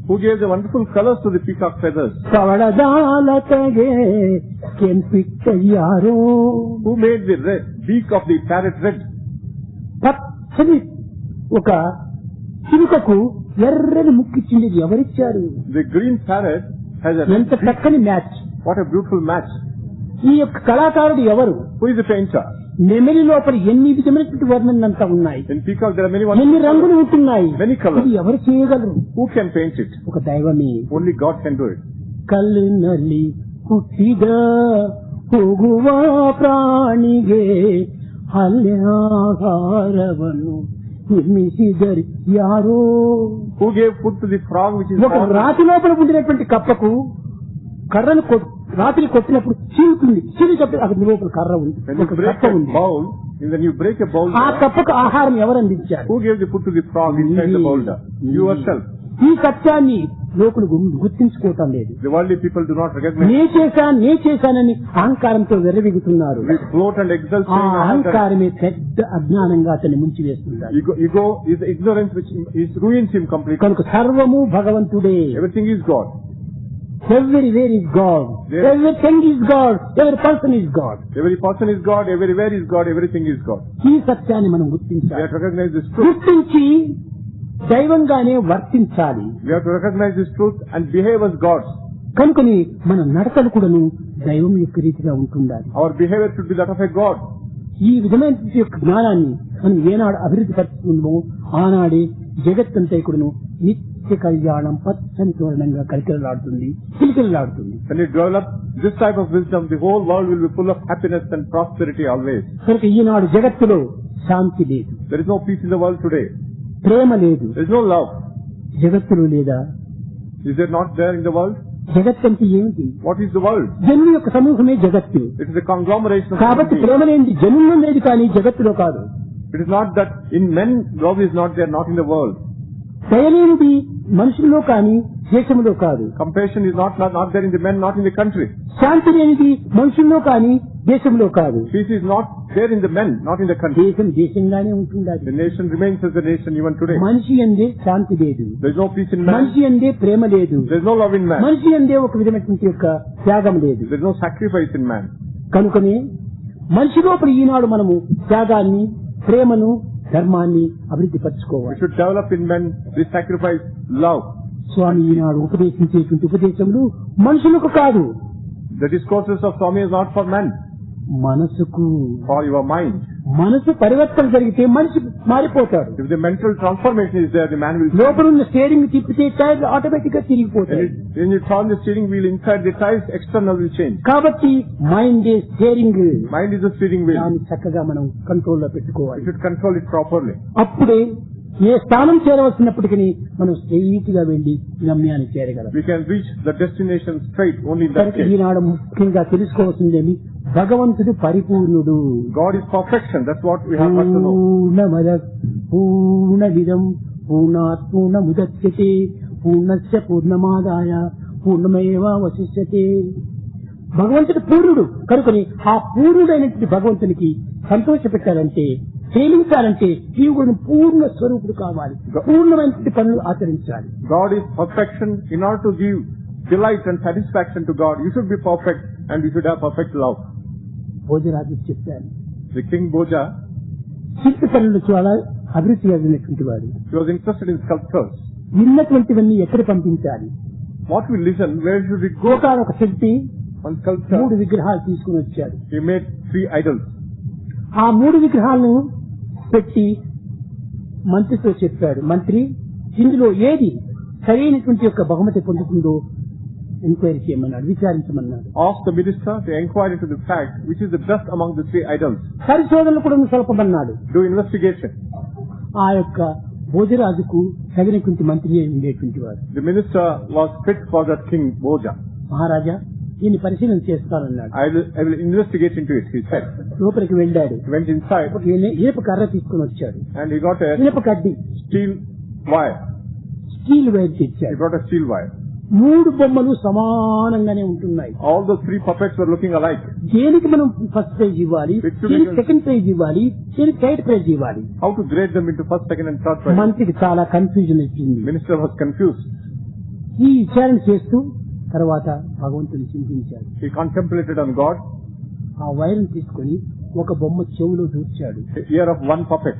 Who gave the wonderful colors to the peacock feathers? ಕವಳದಾಲತೆಗೆ ಕೆಂಪಿಟ್ಟ ಯಾರೋ. Who made the red beak of the parrot red? పచ్చని ఒక చిలుకకు ఎర్రని ముక్కిచ్చింది ఎవరిచ్చారు? The green parrot has a red ఎంత beak. చక్కని match. What a beautiful match. ఈ యొక్క కళాకారుడు ఎవరు? Who is the painter? నెమలి లోపల ఎన్ని విధమైనటువంటి వర్ణనంతా ఉన్నాయి, In peacock there are many ఎన్ని wonderful రంగులు colors. ఉంటున్నాయి. Many colours. ఇది ఎవరు చేయగలరు? Who can paint it? ఒక దైవమే. Only God can do it. ಕಲ್ಲಿನಲ್ಲಿ ಹುಟ್ಟಿದ ಹೋಗುವ ಪ್ರಾಣಿಗೆ ಅಲ್ಲಿ ಆಹಾರವನ್ನು నిర్మిసిదరి arrow. Who gave food to the frog which is ఒక born? రాతి లోపల ఉండినటువంటి కప్పకు కర్రను రాత్రి కొట్టినప్పుడు చీలుతుంది. చీలినప్పుడు అక్కడ లోపల కర్ర ఉంది, When you ఒక break కప్ప a ఉంది. bowl, when you break a bowl, ఆ కప్పకు ఆహారం ఎవరు అందించారు? who gave the food to the frog inside the bowl? You yourself. ఈ సత్యాన్ని లోకులు గుర్తించుకోవటం లేదు. The worldly people do not recognize. నే చేశానని అహంకారంతో వెర్రవిగుతున్నారు. We float and exult. ఆ అహంకారమే పెద్ద అజ్ఞానంగా అతన్ని ముంచివేస్తున్నారు. Ego is ignorance which ruins him completely. కనుక సర్వము భగవంతుడే. Everything is God. Everywhere is God. Everything is God. Every person is God. Every person is God. Everywhere is God. Everything is God. ఈ సత్యాన్ని మనం We గుర్తించాలి. have to recognize this truth. గుర్తించి దైవంగానే వర్తించాలి. We have to recognize this truth and behave as gods. కనుకని మన నడతలు కూడాను దైవం యొక్క రీతిగా ఉంటుండాలి. Our behavior should be that of a God. ఈ విధమైన యొక్క జ్ఞానాన్ని మనం ఏనాడు అభివృద్ధి పరుచుకుందో ఆనాడే జగత్తంతా కూడాను నిత్య కళ్యాణం పచ్చని తోరణంగా కిలకిలలాడుతుంది. When you develop this type of wisdom, the whole world will be full of happiness and prosperity always. కనుక ఈనాడు జగత్తులో శాంతి లేదు, There is no peace in the world today. ప్రేమ లేదు. There is no love. జగత్తులో లేదా? Is there not there in the world? జగత్ అంటే ఏమిటి? What is the world? జనుల యొక్క సమూహమే జగత్తు. It is a conglomeration of కాబట్టి human beings. ప్రేమ లేనిది జనుల్లో లేదు, కానీ జగత్తులో కాదు. It is not that in men love is not there, not in the world. దయలేనిది మనుషుల్లో కానీ దేశంలో కాదు. Compassion is not there in the men, not in the country. శాంతి లేనిది మనుషుల్లో కానీ దేశంలో కాదు. Peace is not there in the men, not in the country. దేశంగానే ఉంటుంది. The nation remains as a nation even today. మనిషి అందే శాంతి లేదు, There is no peace in man. మనిషి అందే ప్రేమ లేదు, There is no love in man. మనిషి అందే ఒక విధమైనటువంటి యొక్క త్యాగం లేదు. There is no sacrifice in man. కనుకనే మనిషి లోపల ఈనాడు మనము త్యాగాన్ని, ప్రేమను, ధర్మాన్ని అభివృద్ధి We పరచుకోవాలి. should develop in men this sacrifice, love. స్వామి ఈనాడు ఉపదేశించేటువంటి ఉపదేశములు మనుషులకు కాదు, The discourses of Swami is not for men, మనసుకు. for your mind. మనసు పరివర్తన జరిగితే మనిషి మారిపోతాడు. If the mental transformation is there, the man will. లోపల ఉన్న స్టీరింగ్ తిప్పితే టైర్ ఆటోమేటిక్ గా తిరిగిపోతాయి. When you turn the steering wheel inside, the tires external will change. కాబట్టి mind steering, Mind is the steering wheel. దాన్ని చక్కగా మనం కంట్రోల్లో You పెట్టుకోవాలి. should control it properly. అప్పుడే ఏ స్థానం చేరవలసినప్పటికీ మనం స్ట్రెయిట్ గా వెళ్లి గమ్యాన్ని చేరగలం. We can reach the destination straight only in that case. ఈనాడు ముఖ్యంగా తెలుసుకోవాల్సిందేమి, భగవంతుడు పరిపూర్ణుడు. God is perfection. That's what we have to know. పూర్ణమద పూర్ణమిదం పూర్ణాత్ పూర్ణముదచ్యతే పూర్ణస్య పూర్ణమాదాయ పూర్ణమేవావశిష్యతే. భగవంతుడు పూర్ణుడు కనుకొని ఆ పూర్ణుడైనటువంటి భగవంతునికి సంతోష పెట్టాలంటే, ప్రేమించాలంటే నీవు కూడా పూర్ణ స్వరూపుడు కావాలి, పూర్ణమైనటువంటి పనులు ఆచరించాలి. God is perfection. In order to give delight and satisfaction to God, you should be perfect and you should have perfect love. Bhojaraju చెప్పాను, The king Bhoja, శిల్పి పనులు చాలా అభివృద్ధి కలిగినటువంటి వాడు. he was interested in sculptures. విన్నటువంటివన్నీ ఎక్కడ పంపించాలి? What we listen, where should it go? గోకారొక శిల్పి One sculptor, 3 విగ్రహాలు తీసుకుని వచ్చాడు. he made 3 idols. ఆ 3 విగ్రహాలను పెట్టి మంత్రితో చెప్పాడు, మంత్రి ఇందులో ఏది సరైనటువంటి యొక్క బహుమతి పొందుతుందో ఎంక్వైరీ చేయమన్నాడు, విచారించమన్నాడు. Asked the minister to inquire into the fact which is the best among the 3 idols. పరిశోధనలు కూడా సలపమన్నాడు. Do investigation. ఆ యొక్క భోజరాజుకు తగినటువంటి మంత్రి అయి ఉండేటువంటి వాడు. The minister was fit for that king Bhoja. మహారాజా దీన్ని పరిశీలన చేస్తానన్నాడు. I will investigate into it, he said. లోపలికి వెళ్ళాడు. He went inside ఇనుప కర్ర తీసుకుని వచ్చాడు. and he got a ఇనుప కడ్డి, steel wire. Steel wire He తెచ్చాడు. got a steel wire. 3 బొమ్మలు సమానంగానే ఉంటున్నాయి. All the 3 puppets were looking alike. దేనికి మనం ఫస్ట్ ప్రైజ్ ఇవ్వాలి, దేనికి సెకండ్ ప్రైజ్ ఇవ్వాలి, దేనికి థర్డ్ ప్రైజ్ ఇవ్వాలి? How to grade them into first, second and third prize? మంత్రికి చాలా కన్ఫ్యూజన్ వచ్చింది. Minister was confused. ఈ విచారణ చేస్తూ తర్వాత భగవంతుని చింతించాడు. He contemplated on God. ఆ వైరుని తీసుకొని ఒక బొమ్మ చెవులో దూర్చాడు. The ear of one puppet.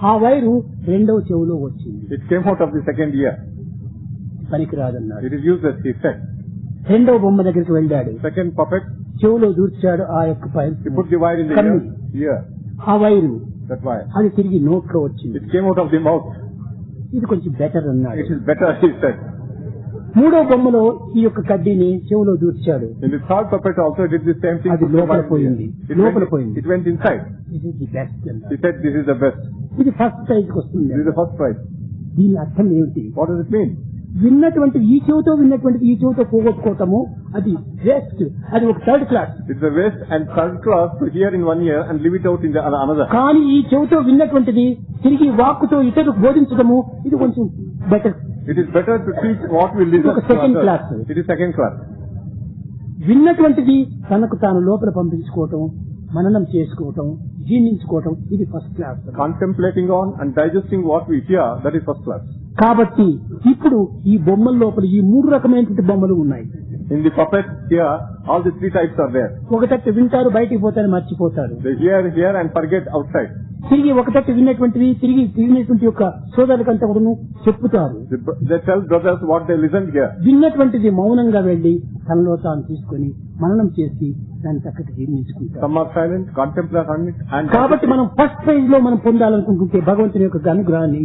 ఆ వైరు 2వ చెవులో వచ్చింది. It came out of the second ear. పనికి రాదన్నాడు. It is useless, he said. 2వ బొమ్మ దగ్గరికి వెళ్ళాడు. Second puppet, చెవులో దూర్చాడు ఆ యొక్క he put the wire in the ear. ఆ వైరు That wire. అది తిరిగి నోట్లో వచ్చింది. It came out of the mouth. ఇది కొంచెం బెటర్ అన్నాడు. It is better, he said. 3వ బొమ్మలో ఈ యొక్క కడ్డీని చెవులో దూర్చాడు. In the third puppet also did the same thing. అది లోపల పోయింది. లోపల పోయింది. It went inside. This is the best అన్నాడు. He said this is the best. ఇది ఫస్ట్ ప్రైజ్ కి వస్తుంది. This is the first prize. దీని అర్థం ఏమిటి? What does it mean? విన్నటువంటి ఈ చెవితో విన్నటువంటి ఈ చెవితో పోగొట్టుకోవటము అది వేస్ట్, అది ఒక 3rd class. It's a waste and 3rd class to hear in one ear and leave it out in the another. కానీ ఈ చెవితో విన్నటువంటిది తిరిగి వాక్కుతో ఇతరులకు బోధించడము ఇది కొంచెం better. It is better to teach what we listen ఒక second to class. others. It is 2nd class. విన్నటువంటిది తనకు తాను లోపల పంపించుకోవటం, మననం చేసుకోవటం, జీర్ణించుకోవటం ఇది first class. Contemplating on and digesting what we hear, that is first class. కాబట్టి ఇప్పుడు ఈ బొమ్మల లోపల ఈ 3 రకమైనటువంటి బొమ్మలు ఉన్నాయి. In the puppet here, all the 3 types are there. ఒకటట్టు వింటారు, బయటికి పోతారు, మర్చిపోతారు. They hear and forget outside. తిరిగి ఒకటట్టు విన్నటువంటివి తిరిగి విన్నటువంటి యొక్క సోదరులకంతా కూడా చెప్పుతారు. They tell brothers what they listened here. విన్నటువంటిది మౌనంగా వెళ్లి తనలో తాను తీసుకొని మననం చేసి దాన్ని చక్కటి జీర్ణించుకుంటారు. Some are silent, contemplate on it and కాబట్టి మనం ఫస్ట్ ప్రైజ్ లో మనం పొందాలనుకుంటుంటే భగవంతుని యొక్క అనుగ్రహాన్ని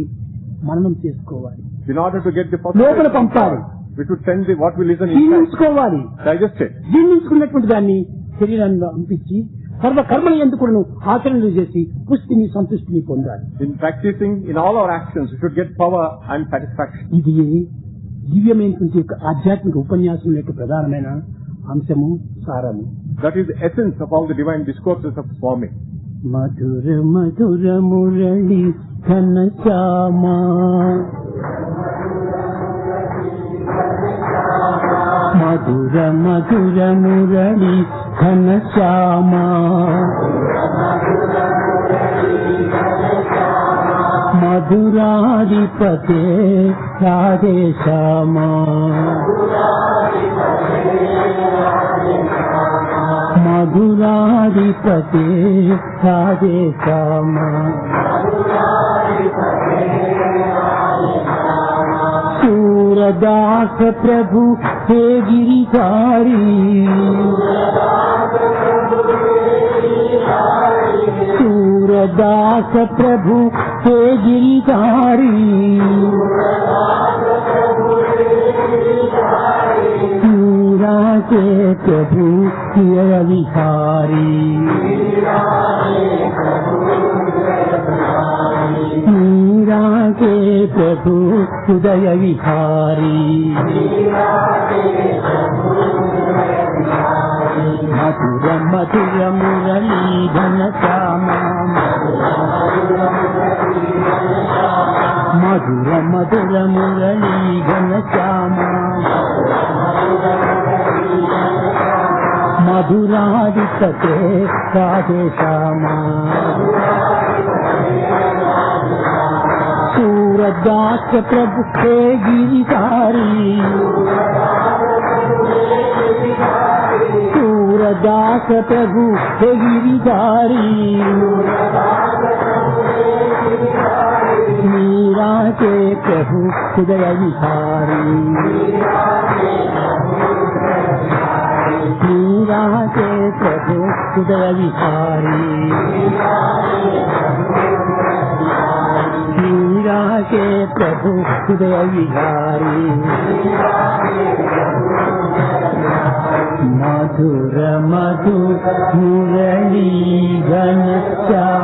మననం చేసుకోవాలి. in order to get the first లోపల prize, పంపాలి, we should send what we listen inside. జీర్ణించుకోవాలి. Digest it. జీర్ణించుకున్నటువంటి దాన్ని శరీరంలో పంపించి సర్వ కర్మల ఎందుకు ఆచరణలు చేసి పుష్టిని సంతృష్టిని పొందాలి. In practicing in all our actions, we should get power and satisfaction. ఇది దివ్యమైనటువంటి యొక్క ఆధ్యాత్మిక ఉపన్యాసం యొక్క ప్రధానమైన అంశము, సారము. That is the essence of all the divine discourses of Swami. మధుర మధుర మురళి ఘనశ్యామా మధుర మధుర మురళి ఘనశ్యామా మధురాధిపతే రాధేశ్యామా మధురాధిపతే రాధేశ్యామా सूरदास प्रभु हे गिरिधारी सूरदास प्रभु हे गिरिधारी मीरा के प्रभु पियर विहारी मीरा के प्रभु हृदय विहारी मधुर मधुर मुरली घन श्यामा मधुर मधुर मुरली घन श्यामा मधुरादितते राधे श्यामा सूरदास प्रभु हे गिरिधारी सूरदास प्रभु हे गिरिधारी मीरा के प्रभु हृदय विहारी मीरा के प्रभु हृदय विहारी मीरा के प्रभु हृदय विहारी मधुर मधुर मुरली घन श्यामा